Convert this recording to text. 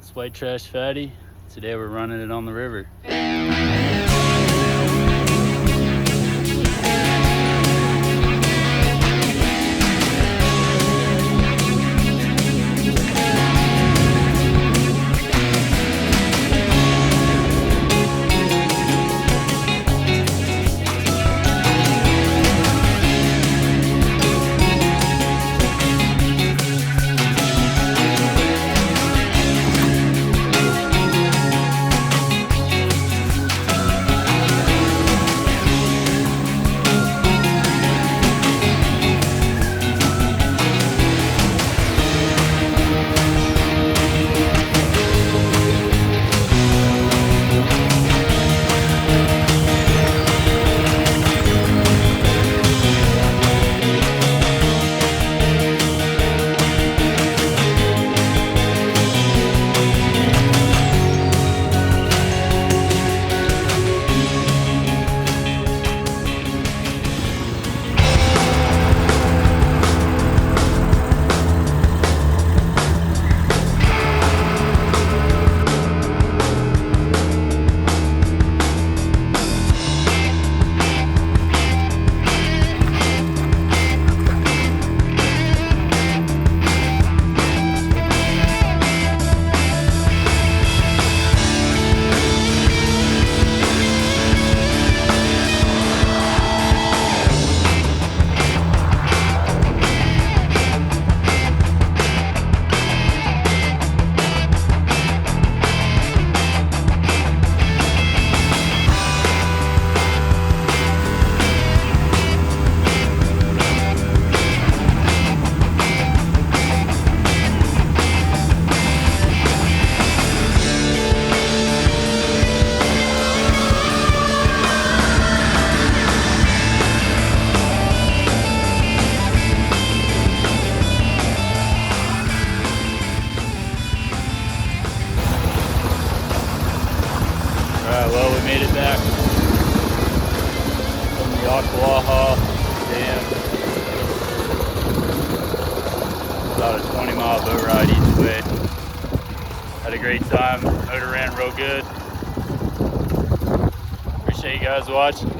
It's White Trash Fatty. Today we're running it on the river. Alright, well, we made it back from the Ocklawaha Dam. About a 20-mile boat ride each way. Had a great time. Motor ran real good. Appreciate you guys watching.